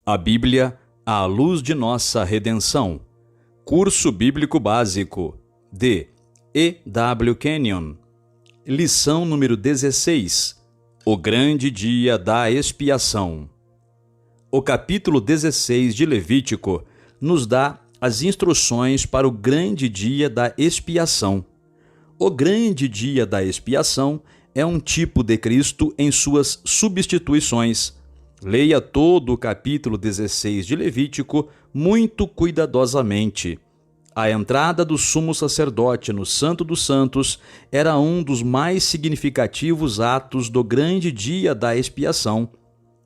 A Bíblia, à luz de nossa redenção. Curso Bíblico Básico, de E. W. Kenyon. Lição número 16. O grande dia da expiação. O capítulo 16 de Levítico nos dá as instruções para o grande dia da expiação. O grande dia da expiação é um tipo de Cristo em suas substituições. Leia todo o capítulo 16 de Levítico muito cuidadosamente. A entrada do sumo sacerdote no Santo dos Santos era um dos mais significativos atos do grande dia da expiação.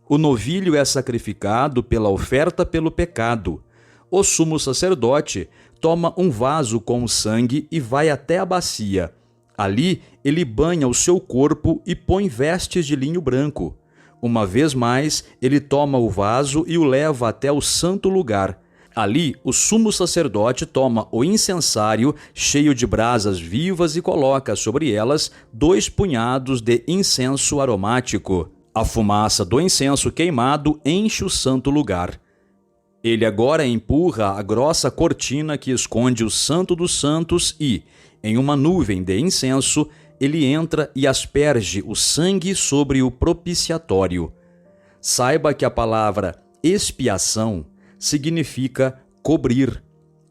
O novilho é sacrificado pela oferta pelo pecado. O sumo sacerdote toma um vaso com sangue e vai até a bacia. Ali, ele banha o seu corpo e põe vestes de linho branco. Uma vez mais, ele toma o vaso e o leva até o santo lugar. Ali, o sumo sacerdote toma o incensário cheio de brasas vivas e coloca sobre elas 2 punhados de incenso aromático. A fumaça do incenso queimado enche o santo lugar. Ele agora empurra a grossa cortina que esconde o Santo dos Santos e, em uma nuvem de incenso, ele entra e asperge o sangue sobre o propiciatório. Saiba que a palavra expiação significa cobrir.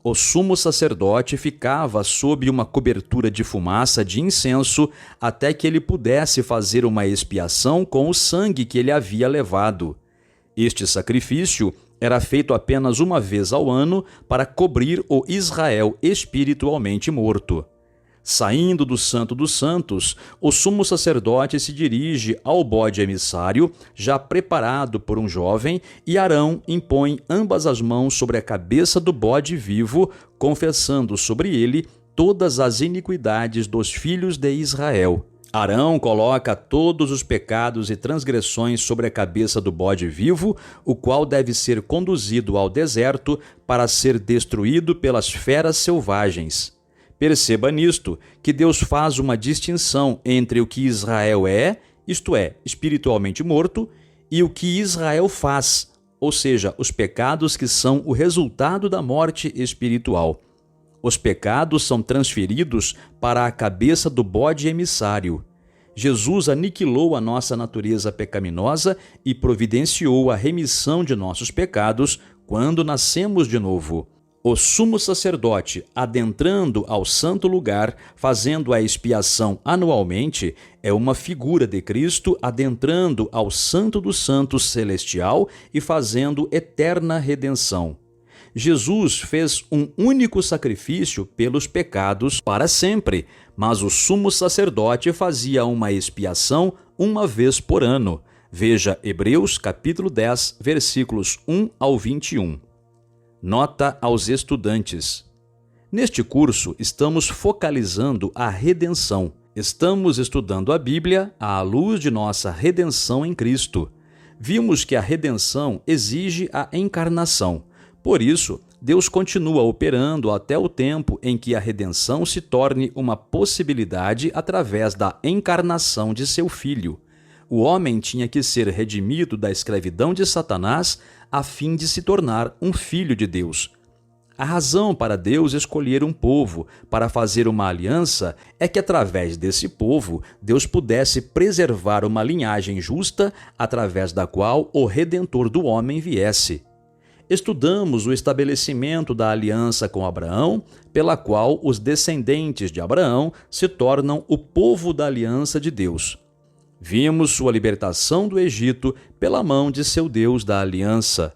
O sumo sacerdote ficava sob uma cobertura de fumaça de incenso até que ele pudesse fazer uma expiação com o sangue que ele havia levado. Este sacrifício era feito apenas uma vez ao ano para cobrir o Israel espiritualmente morto. Saindo do Santo dos Santos, o sumo sacerdote se dirige ao bode emissário, já preparado por um jovem, e Arão impõe ambas as mãos sobre a cabeça do bode vivo, confessando sobre ele todas as iniquidades dos filhos de Israel. Arão coloca todos os pecados e transgressões sobre a cabeça do bode vivo, o qual deve ser conduzido ao deserto para ser destruído pelas feras selvagens. Perceba nisto que Deus faz uma distinção entre o que Israel é, isto é, espiritualmente morto, e o que Israel faz, ou seja, os pecados que são o resultado da morte espiritual. Os pecados são transferidos para a cabeça do bode emissário. Jesus aniquilou a nossa natureza pecaminosa e providenciou a remissão de nossos pecados quando nascemos de novo. O sumo sacerdote, adentrando ao santo lugar, fazendo a expiação anualmente, é uma figura de Cristo adentrando ao Santo dos Santos celestial e fazendo eterna redenção. Jesus fez um único sacrifício pelos pecados para sempre, mas o sumo sacerdote fazia uma expiação uma vez por ano. Veja Hebreus capítulo 10, versículos 1 ao 21. Nota aos estudantes. Neste curso, estamos focalizando a redenção. Estamos estudando a Bíblia à luz de nossa redenção em Cristo. Vimos que a redenção exige a encarnação. Por isso, Deus continua operando até o tempo em que a redenção se torne uma possibilidade através da encarnação de seu Filho. O homem tinha que ser redimido da escravidão de Satanás a fim de se tornar um filho de Deus. A razão para Deus escolher um povo para fazer uma aliança é que, através desse povo, Deus pudesse preservar uma linhagem justa através da qual o Redentor do homem viesse. Estudamos o estabelecimento da aliança com Abraão, pela qual os descendentes de Abraão se tornam o povo da aliança de Deus. Vimos sua libertação do Egito pela mão de seu Deus da aliança.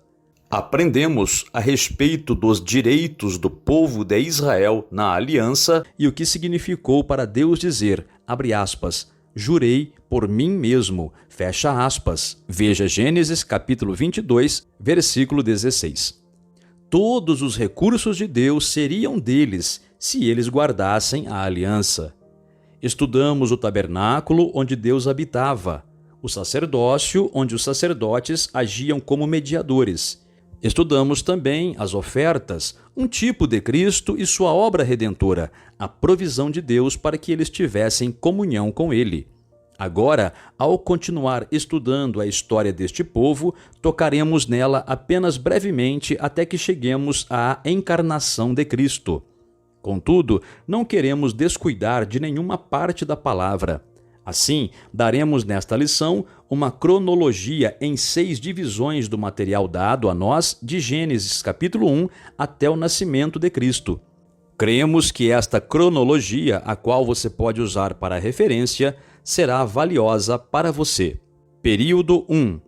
Aprendemos a respeito dos direitos do povo de Israel na aliança e o que significou para Deus dizer, abre aspas, jurei por mim mesmo, fecha aspas. Veja Gênesis capítulo 22, versículo 16. Todos os recursos de Deus seriam deles se eles guardassem a aliança. Estudamos o tabernáculo onde Deus habitava, o sacerdócio onde os sacerdotes agiam como mediadores. Estudamos também as ofertas, um tipo de Cristo e sua obra redentora, a provisão de Deus para que eles tivessem comunhão com Ele. Agora, ao continuar estudando a história deste povo, tocaremos nela apenas brevemente até que cheguemos à encarnação de Cristo. Contudo, não queremos descuidar de nenhuma parte da palavra. Assim, daremos nesta lição uma cronologia em 6 divisões do material dado a nós de Gênesis capítulo 1 até o nascimento de Cristo. Cremos que esta cronologia, a qual você pode usar para referência, será valiosa para você. Período 1.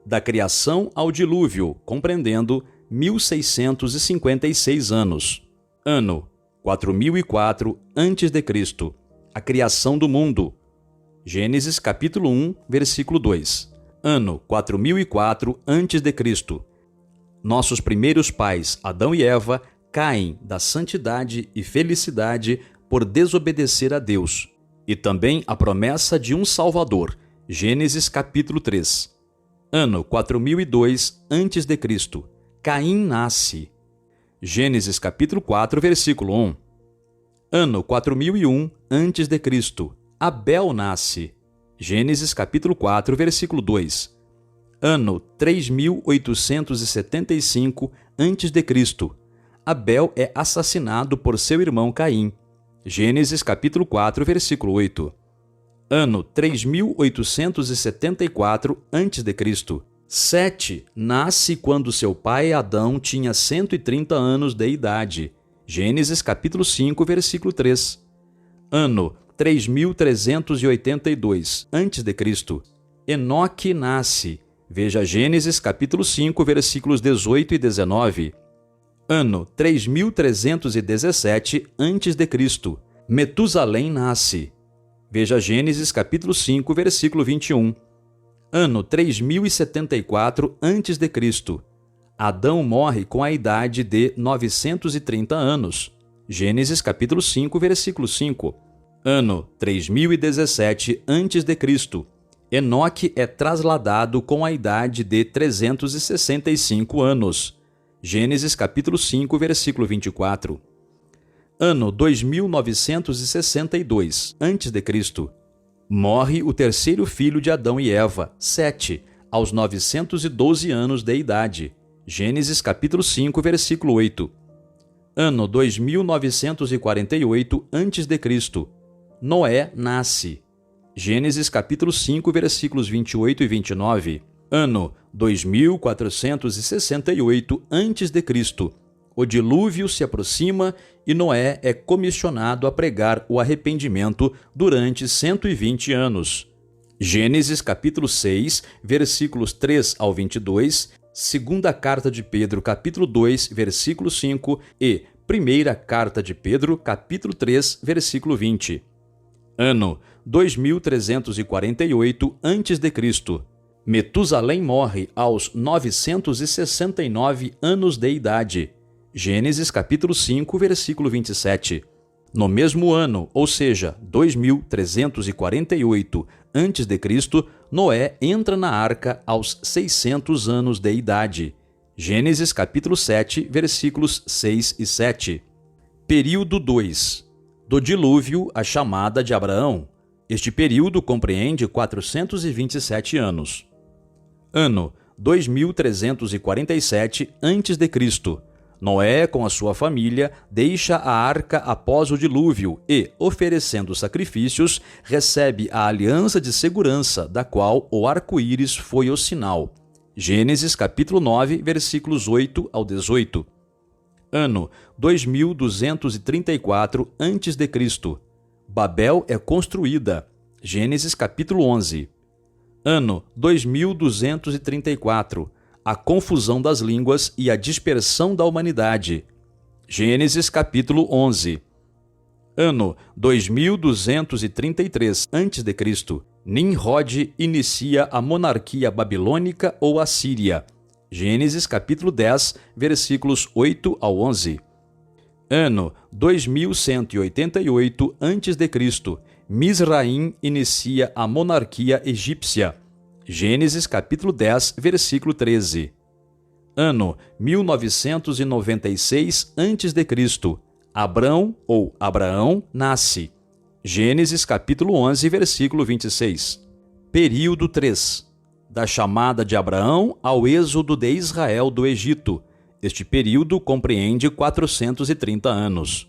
Da criação ao dilúvio, compreendendo 1656 anos. Ano 4004 a.C. A criação do mundo. Gênesis capítulo 1, versículo 2. Ano 4004 a.C. Nossos primeiros pais, Adão e Eva, caem da santidade e felicidade por desobedecer a Deus. E também a promessa de um Salvador. Gênesis capítulo 3. Ano 4002 a.C. Caim nasce. Gênesis capítulo 4, versículo 1. Ano 4001 a.C. Abel nasce. Gênesis capítulo 4, versículo 2. Ano 3875 a.C. Abel é assassinado por seu irmão Caim. Gênesis capítulo 4, versículo 8. Ano 3874 a.C. Sete nasce quando seu pai Adão tinha 130 anos de idade. Gênesis capítulo 5, versículo 3. Ano 3382 a.C. Enoque nasce. Veja Gênesis capítulo 5, versículos 18 e 19. Ano 3317 a.C. Metusalém nasce. Veja Gênesis capítulo 5, versículo 21. Ano 3074 a.C. Adão morre com a idade de 930 anos. Gênesis capítulo 5, versículo 5. Ano 3017 a.C. Enoque é trasladado com a idade de 365 anos. Gênesis capítulo 5, versículo 24. Ano 2962 a.C. Morre o terceiro filho de Adão e Eva, Sete, aos 912 anos de idade. Gênesis capítulo 5, versículo 8. Ano 2948 a.C. Noé nasce. Gênesis capítulo 5, versículos 28 e 29. Ano 2468 a.C. O dilúvio se aproxima e Noé é comissionado a pregar o arrependimento durante 120 anos. Gênesis capítulo 6, versículos 3 ao 22, segunda carta de Pedro capítulo 2, versículo 5 e primeira carta de Pedro capítulo 3, versículo 20. Ano 2348 a.C. Metusalém morre aos 969 anos de idade. Gênesis capítulo 5, versículo 27. No mesmo ano, ou seja, 2348 a.C., Noé entra na arca aos 600 anos de idade. Gênesis capítulo 7, versículos 6 e 7. Período 2. Do dilúvio à chamada de Abraão. Este período compreende 427 anos. Ano 2347 a.C. Noé, com a sua família, deixa a arca após o dilúvio e, oferecendo sacrifícios, recebe a aliança de segurança, da qual o arco-íris foi o sinal. Gênesis capítulo 9, versículos 8 ao 18. Ano 2234 a.C. Babel é construída. Gênesis capítulo 11. Ano 2234. A confusão das línguas e a dispersão da humanidade. Gênesis capítulo 11. Ano 2233 a.C. Nimrod inicia a monarquia babilônica ou assíria. Gênesis capítulo 10, versículos 8 ao 11. Ano 2188 a.C. Misraim inicia a monarquia egípcia. Gênesis capítulo 10, versículo 13. Ano 1996 a.C. Abrão ou Abraão nasce. Gênesis capítulo 11, versículo 26. Período 3. Da chamada de Abraão ao êxodo de Israel do Egito. Este período compreende 430 anos.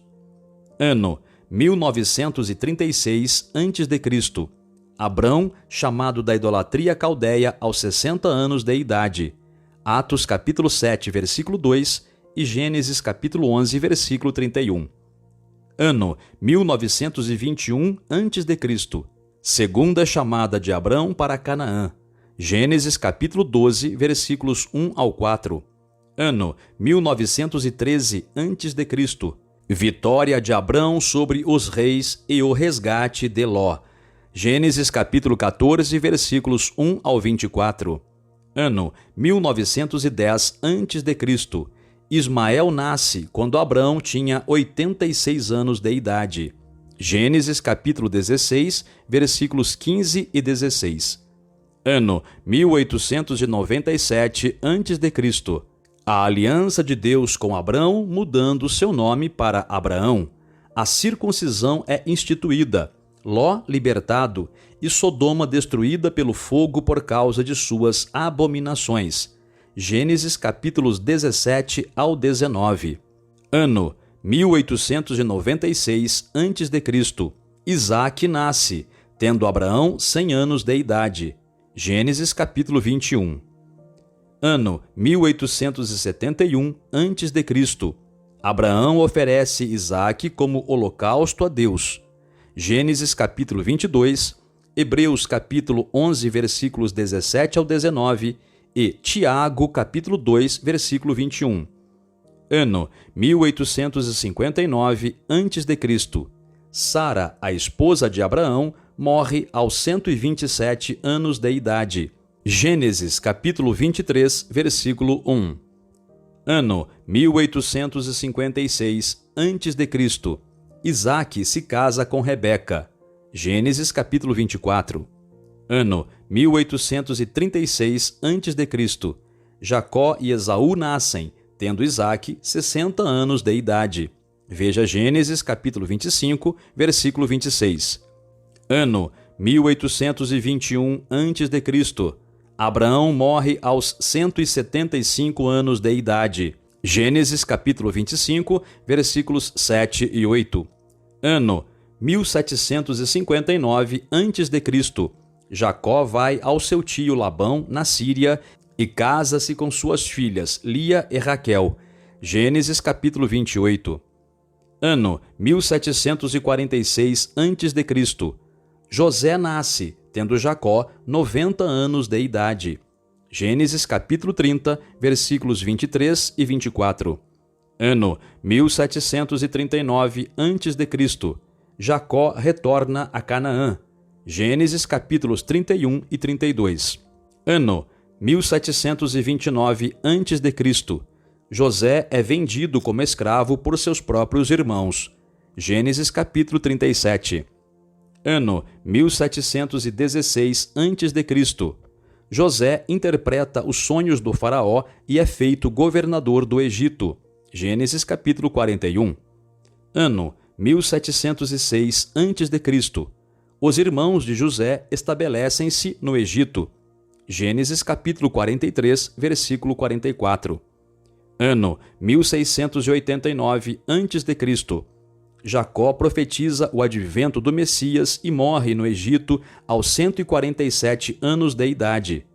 Ano 1936 a.C. Abrão, chamado da idolatria caldeia aos 60 anos de idade. Atos capítulo 7, versículo 2 e Gênesis capítulo 11, versículo 31. Ano 1921 a.C. Segunda chamada de Abrão para Canaã. Gênesis capítulo 12, versículos 1 ao 4. Ano 1913 a.C. Vitória de Abrão sobre os reis e o resgate de Ló. Gênesis capítulo 14, versículos 1 ao 24. Ano 1910 a.C. Ismael nasce quando Abrão tinha 86 anos de idade. Gênesis capítulo 16, versículos 15 e 16. Ano 1897 a.C. A aliança de Deus com Abrão, mudando seu nome para Abraão. A circuncisão é instituída, Ló libertado e Sodoma destruída pelo fogo por causa de suas abominações. Gênesis capítulos 17 ao 19. Ano 1896 a.C. Isaque nasce, tendo Abraão 100 anos de idade. Gênesis capítulo 21. Ano 1871 a.C. Abraão oferece Isaque como holocausto a Deus. Gênesis capítulo 22, Hebreus capítulo 11, versículos 17 ao 19 e Tiago capítulo 2, versículo 21. Ano 1859 a.C. Sara, a esposa de Abraão, morre aos 127 anos de idade. Gênesis capítulo 23, versículo 1. Ano 1856 a.C. Isaque se casa com Rebeca. Gênesis capítulo 24. Ano 1836 a.C. Jacó e Esaú nascem, tendo Isaque 60 anos de idade. Veja Gênesis capítulo 25, versículo 26. Ano 1821 a.C. Abraão morre aos 175 anos de idade. Gênesis capítulo 25, versículos 7 e 8. Ano 1759 a.C. Jacó vai ao seu tio Labão, na Síria, e casa-se com suas filhas Lia e Raquel. Gênesis capítulo 28. Ano 1746 a.C. José nasce, tendo Jacó 90 anos de idade. Gênesis capítulo 30, versículos 23 e 24. Ano 1739 a.C. Jacó retorna a Canaã. Gênesis capítulos 31 e 32. Ano 1729 a.C. José é vendido como escravo por seus próprios irmãos. Gênesis capítulo 37. Ano 1716 a.C. José interpreta os sonhos do faraó e é feito governador do Egito. Gênesis capítulo 41. Ano 1706 a.C. Os irmãos de José estabelecem-se no Egito. Gênesis capítulo 43, versículo 44. Ano 1689 a.C. Jacó profetiza o advento do Messias e morre no Egito aos 147 anos de idade.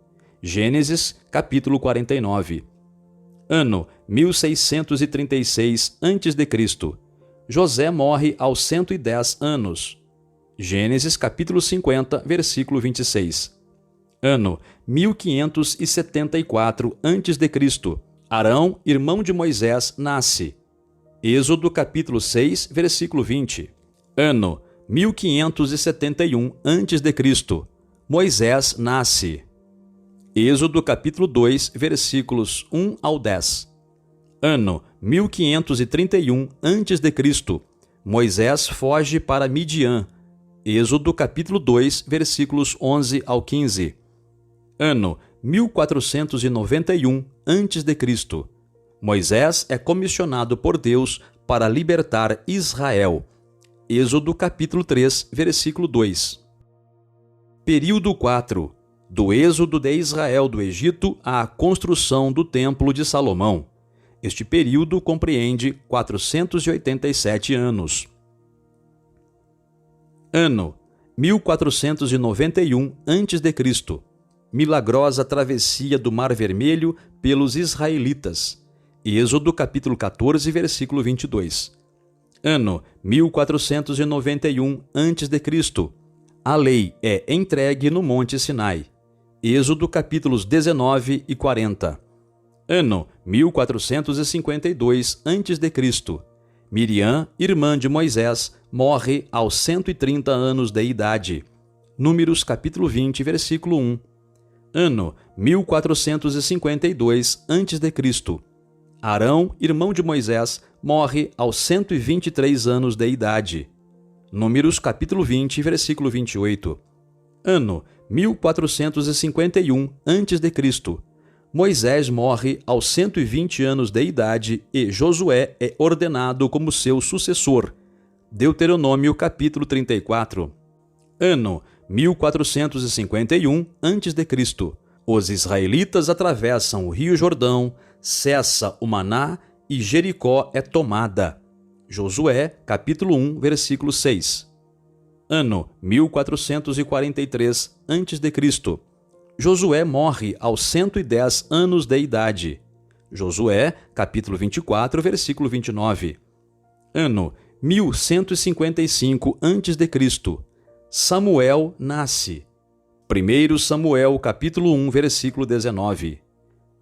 Gênesis capítulo 49. Ano 1636 a.C. José morre aos 110 anos. Gênesis capítulo 50, versículo 26. Ano 1574 a.C. Arão, irmão de Moisés, nasce. Êxodo capítulo 6, versículo 20. Ano 1571 a.C. Moisés nasce. Êxodo capítulo 2, versículos 1 ao 10. Ano 1531 a.C. Moisés foge para Midian. Êxodo capítulo 2, versículos 11 ao 15. Ano 1491 a.C. Moisés é comissionado por Deus para libertar Israel. Êxodo capítulo 3, versículo 2. Período 4. Do êxodo de Israel do Egito à construção do Templo de Salomão. Este período compreende 487 anos. Ano 1491 a.C. Milagrosa travessia do Mar Vermelho pelos israelitas. Êxodo capítulo 14, versículo 22. Ano 1491 a.C. A lei é entregue no Monte Sinai. Êxodo capítulos 19 e 40. Ano 1452 a.C. Miriam, irmã de Moisés, morre aos 130 anos de idade. Números capítulo 20, versículo 1. Ano 1452 a.C. Arão, irmão de Moisés, morre aos 123 anos de idade. Números capítulo 20, versículo 28. Ano 1451 a.C. Moisés morre aos 120 anos de idade e Josué é ordenado como seu sucessor. Deuteronômio capítulo 34. Ano 1451 a.C. Os israelitas atravessam o rio Jordão, cessa o maná e Jericó é tomada. Josué capítulo 1, versículo 6. Ano 1443 a.C. Josué morre aos 110 anos de idade. Josué, capítulo 24, versículo 29. Ano 1155 a.C. Samuel nasce. 1 Samuel, capítulo 1, versículo 19.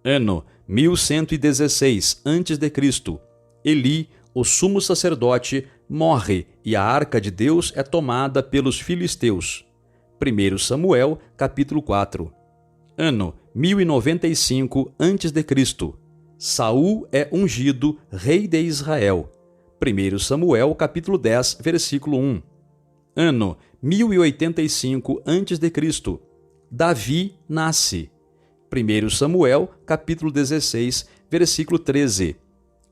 Ano 1116 a.C. Eli, o sumo sacerdote, morre e a arca de Deus é tomada pelos filisteus. 1 Samuel, capítulo 4. Ano 1095 a.C. Saul é ungido rei de Israel. 1 Samuel, capítulo 10, versículo 1. Ano 1085 a.C. Davi nasce. 1 Samuel, capítulo 16, versículo 13.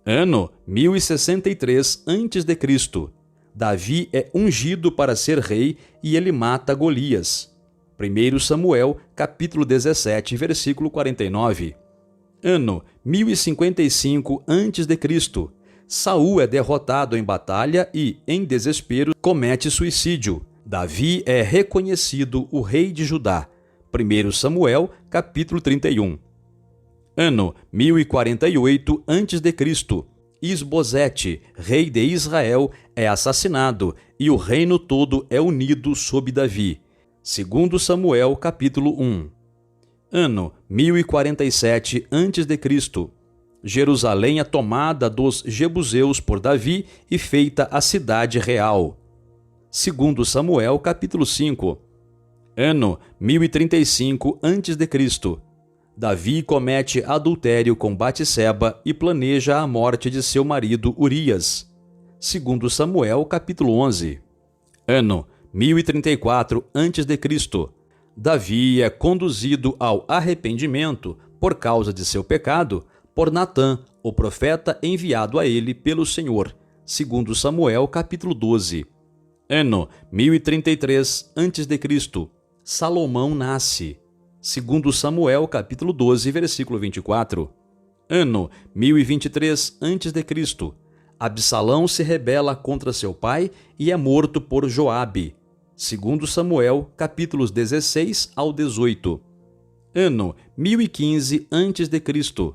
Ano 1063 a.C. Davi é ungido para ser rei e ele mata Golias. 1 Samuel, capítulo 17, versículo 49. Ano 1055 a.C. Saul é derrotado em batalha e, em desespero, comete suicídio. Davi é reconhecido o rei de Judá. 1 Samuel, capítulo 31. Ano 1048 a.C. Isbosete, rei de Israel, é assassinado e o reino todo é unido sob Davi. 2 Samuel, capítulo 1. Ano 1047 a.C. Jerusalém é tomada dos jebuseus por Davi e feita a cidade real. 2 Samuel, capítulo 5. Ano 1035 a.C. Davi comete adultério com Batseba e planeja a morte de seu marido Urias. 2 Samuel, capítulo 11. Ano 1034 a.C. Davi é conduzido ao arrependimento por causa de seu pecado por Natã, o profeta enviado a ele pelo Senhor. 2 Samuel, capítulo 12. Ano 1033 a.C. Salomão nasce. 2 Samuel, capítulo 12, versículo 24. Ano 1023 a.C. Absalão se rebela contra seu pai e é morto por Joabe. 2 Samuel, capítulos 16 ao 18. Ano 1015 a.C.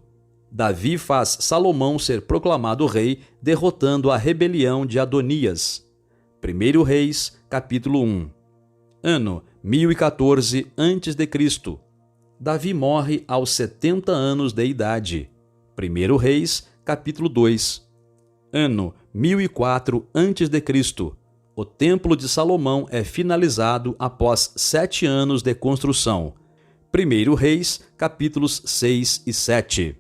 Davi faz Salomão ser proclamado rei, derrotando a rebelião de Adonias. 1 Reis, capítulo 1. Ano 1014 a.C. Davi morre aos 70 anos de idade. 1 Reis, capítulo 2. Ano 1004 a.C. O Templo de Salomão é finalizado após 7 anos de construção. 1 Reis, capítulos 6 e 7.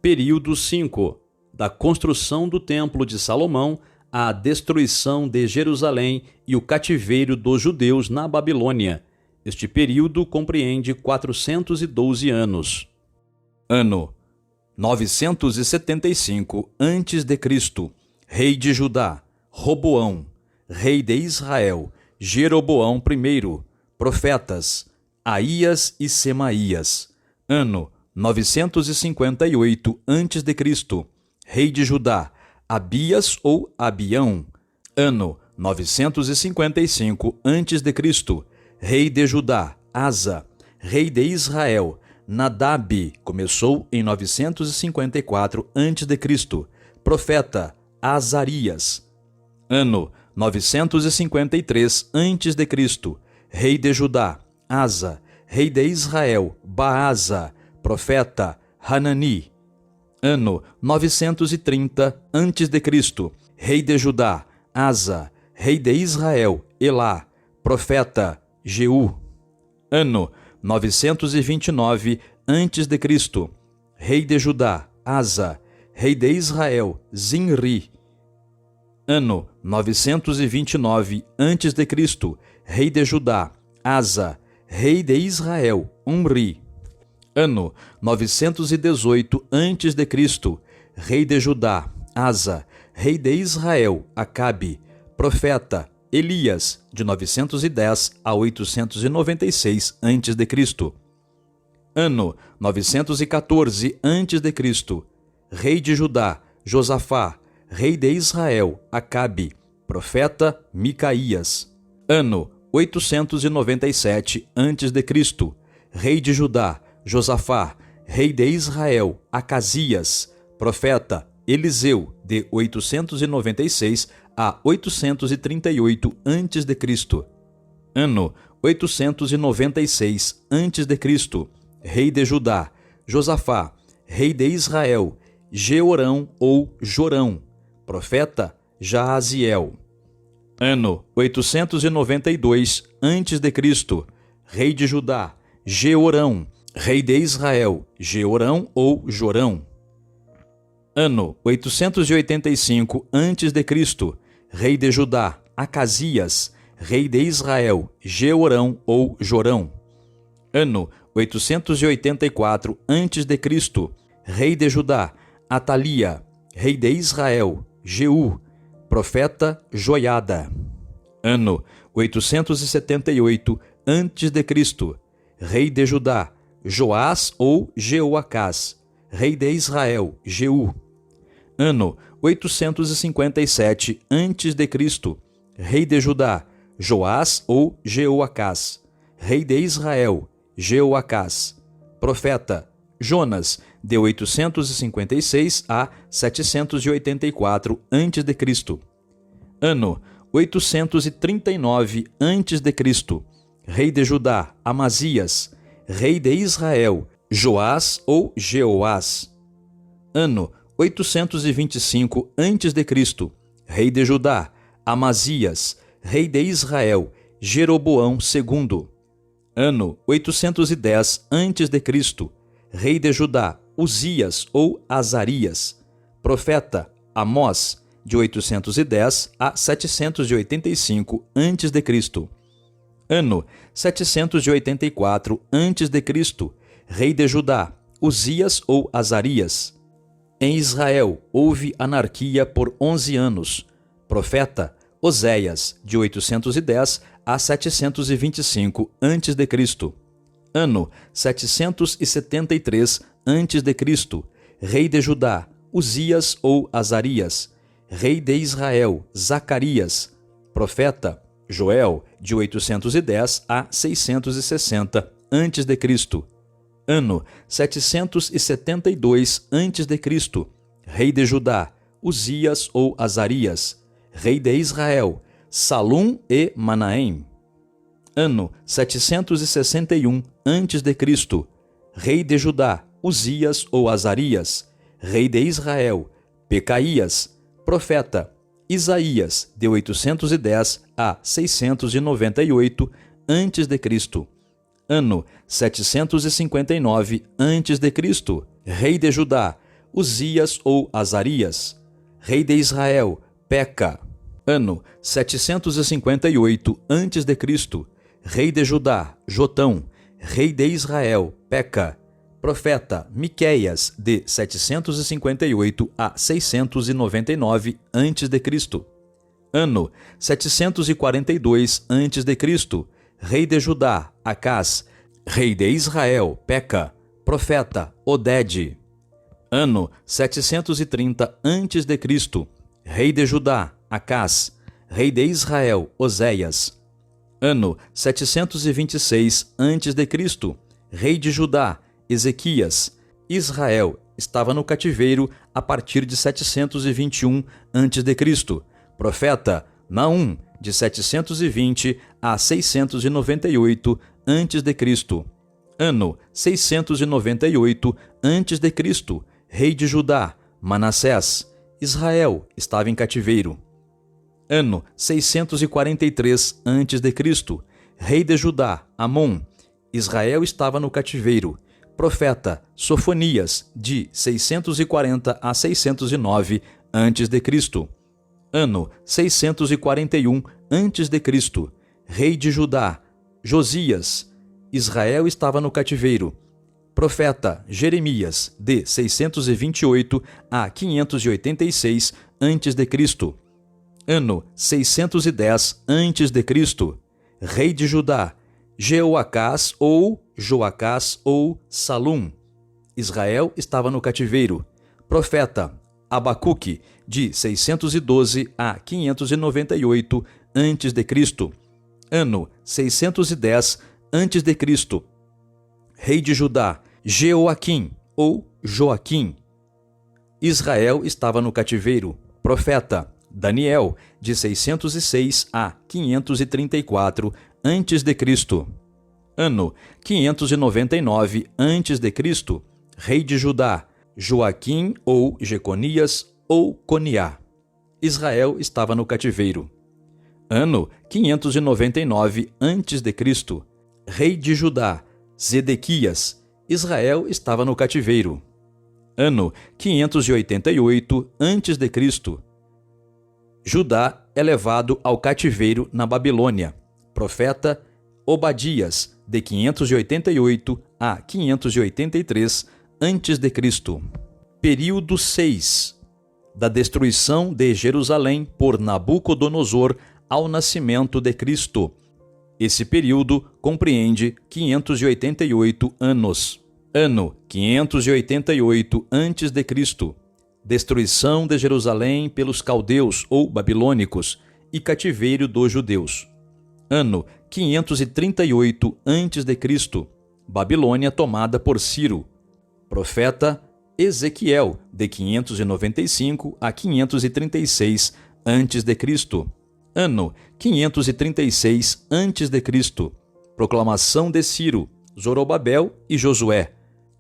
Período 5. Da construção do Templo de Salomão à destruição de Jerusalém e o cativeiro dos judeus na Babilônia. Este período compreende 412 anos. Ano 975 a.C. Rei de Judá, Roboão. rei de Israel, Jeroboão I. Profetas, Aías e Semaías. Ano 958 a.C. Rei de Judá, Abias ou Abião. Ano 955 a.C. Rei de Judá, Asa. Rei de Israel, Nadab. Começou em 954 a.C. Profeta, Azarias. Ano 953 a.C. Rei de Judá, Asa. Rei de Israel, Baasa. Profeta, Hanani. Ano 930 a.C. Rei de Judá, Asa. Rei de Israel, Elá. Profeta, Jeú. Ano 929 a.C. Rei de Judá, Asa. Rei de Israel, Zinri. Ano 929 a.C. Rei de Judá, Asa. Rei de Israel, Umri. Ano 918 a.C. Rei de Judá, Asa. Rei de Israel, Acabe. Profeta, Elias, de 910 a 896 a.C. Ano 914 a.C. Rei de Judá, Josafá. Rei de Israel, Acabe. Profeta, Micaías. Ano 897 a.C. Rei de Judá, Josafá. Rei de Israel, Acasias. Profeta, Eliseu, de 896 a 838 a.C. Ano 896 a.C. Rei de Judá, Josafá. Rei de Israel, Jeorão ou Jorão. Profeta, Jaaziel. Ano 892 a.C. Rei de Judá, Jeorão. Rei de Israel, Jeorão ou Jorão. Ano 885 a.C. Rei de Judá, Acasias. Rei de Israel, Jeorão ou Jorão. Ano 884 a.C. Rei de Judá, Atalia. Rei de Israel, Jeú. Profeta, Joiada. Ano 878 a.C. Rei de Judá, Joás ou Jeoacás. Rei de Israel, Jeú. Ano 857 a.C. Rei de Judá, Joás ou Jeoacás. Rei de Israel, Jeoacás. Profeta, Jonas, de 856 a 784 a.C. Ano 839 a.C. Rei de Judá, Amazias. Rei de Israel, Joás ou Jeoás. Ano 825 a.C. Rei de Judá, Amazias. Rei de Israel, Jeroboão II. Ano 810 a.C. Rei de Judá, Uzias ou Azarias. Profeta, Amós, de 810 a 785 a.C. Ano 784 a.C. Rei de Judá, Uzias ou Azarias. Em Israel houve anarquia por 11 anos. Profeta, Oséias, de 810 a 725 a.C. Ano 773 a.C. Rei de Judá, Uzias ou Azarias. Rei de Israel, Zacarias. Profeta, Joel, de 810 a 660 a.C. Ano 772 a.C. Rei de Judá, Uzias ou Azarias. Rei de Israel, Salum e Manaém. Ano 761 a.C. Rei de Judá, Uzias ou Azarias. Rei de Israel, Pecaías. Profeta, Isaías, de 810 a 698 a.C. Ano 759 a.C. Rei de Judá, Uzias ou Azarias. Rei de Israel, Peca. Ano 758 a.C. Rei de Judá, Jotão. Rei de Israel, Peca. Profeta, Miqueias, de 758 a 699 a.C. Ano 742 a.C., rei de Judá, Acás. Rei de Israel, Peca. Profeta, Odede. Ano 730 a.C., rei de Judá, Acás. Rei de Israel, Oséias. Ano 726 a.C., rei de Judá, Ezequias. Israel estava no cativeiro a partir de 721 a.C. Profeta, Naum, de 720 a 698 a.C. Ano 698 a.C., rei de Judá, Manassés. Israel estava em cativeiro. Ano 643 a.C., rei de Judá, Amon. Israel estava no cativeiro. Profeta, Sofonias, de 640 a 609 a.C. Ano 641 a.C., rei de Judá, Josias. Israel estava no cativeiro. Profeta, Jeremias, de 628 a 586 a.C. Ano 610 a.C., rei de Judá, Jeoacás ou Joacás ou Salum. Israel estava no cativeiro. Profeta, Abacuque, de 612 a 598 a.C. Ano 610 a.C., rei de Judá, Jeoaquim ou Joaquim. Israel estava no cativeiro. Profeta, Daniel, de 606 a 534 a.C. Ano 599 a.C., rei de Judá, Joaquim ou Jeconias ou Coniá. Israel estava no cativeiro. Ano 599 a.C., rei de Judá, Zedequias. Israel estava no cativeiro. Ano 588 a.C., Judá é levado ao cativeiro na Babilônia. Profeta, Obadias, de 588 a 583 a.C. Período 6 da destruição de Jerusalém por Nabucodonosor ao nascimento de Cristo. Esse período compreende 588 anos. Ano 588 a.C., destruição de Jerusalém pelos caldeus ou babilônicos e cativeiro dos judeus. Ano 538 a.C., Babilônia tomada por Ciro. Profeta Ezequiel, de 595 a 536 a.C. Ano 536 a.C., proclamação de Ciro, Zorobabel e Josué.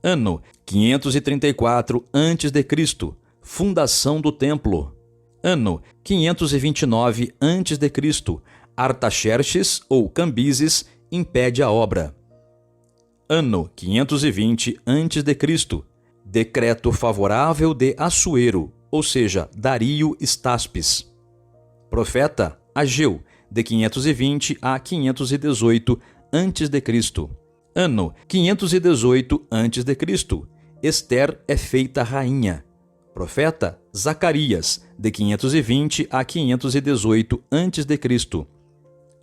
Ano 534 a.C., fundação do templo. Ano 529 a.C., Artaxerxes ou Cambises impede a obra. Ano 520 a.C., decreto favorável de Assuero, ou seja, Dario Staspes. Profeta Ageu, de 520 a 518 a.C. Ano 518 a.C., Ester é feita rainha. Profeta Zacarias, de 520 a 518 a.C.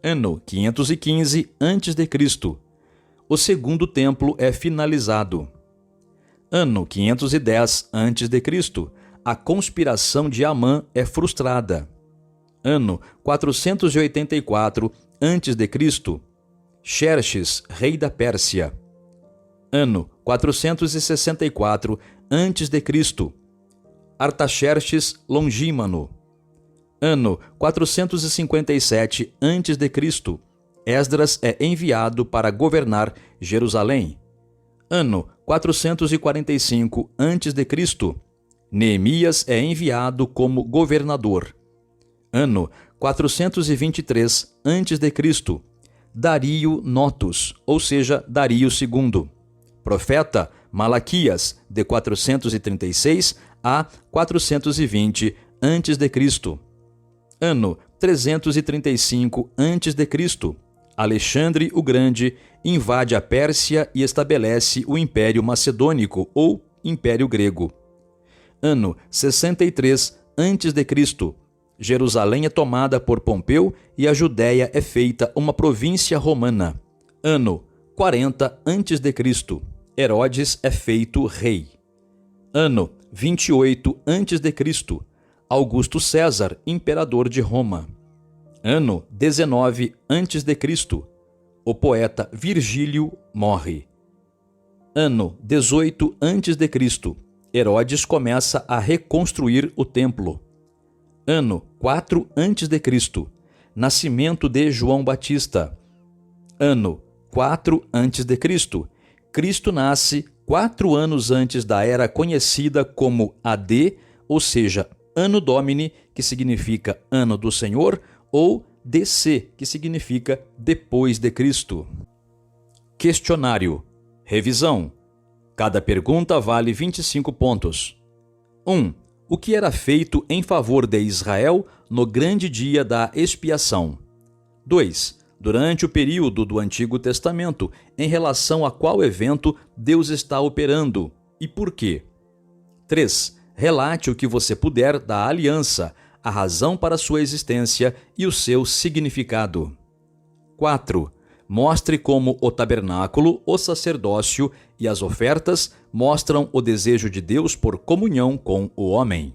Ano 515 a.C., o segundo templo é finalizado. Ano 510 a.C., a conspiração de Amã é frustrada. Ano 484 a.C., Xerxes, rei da Pérsia. Ano 464 a.C., Artaxerxes Longímano. Ano 457 a.C., Esdras é enviado para governar Jerusalém. Ano 445 a.C., Neemias é enviado como governador. Ano 423 a.C., Dario Notus, ou seja, Dario II. Profeta Malaquias, de 436 a 420 a.C. Ano 335 a.C., Alexandre o Grande invade a Pérsia e estabelece o Império Macedônico ou Império Grego. Ano 63 a.C., Jerusalém é tomada por Pompeu e a Judéia é feita uma província romana. Ano 40 a.C. Herodes é feito rei. Ano 28 a.C. Augusto César, imperador de Roma. Ano 19 a.C. O poeta Virgílio morre. Ano 18 a.C. Herodes começa a reconstruir o templo. Ano 4 a.C. Nascimento de João Batista. Ano 4 a.C. Cristo nasce 4 anos antes da era conhecida como AD, ou seja, Anno Domini, que significa Ano do Senhor, ou DC, que significa depois de Cristo. Questionário. Revisão. Cada pergunta vale 25 pontos. 1. O que era feito em favor de Israel no grande dia da expiação? 2. Durante o período do Antigo Testamento, em relação a qual evento Deus está operando e por quê? 3. Relate o que você puder da aliança, a razão para sua existência e o seu significado. 4. Mostre como o tabernáculo, o sacerdócio e as ofertas mostram o desejo de Deus por comunhão com o homem.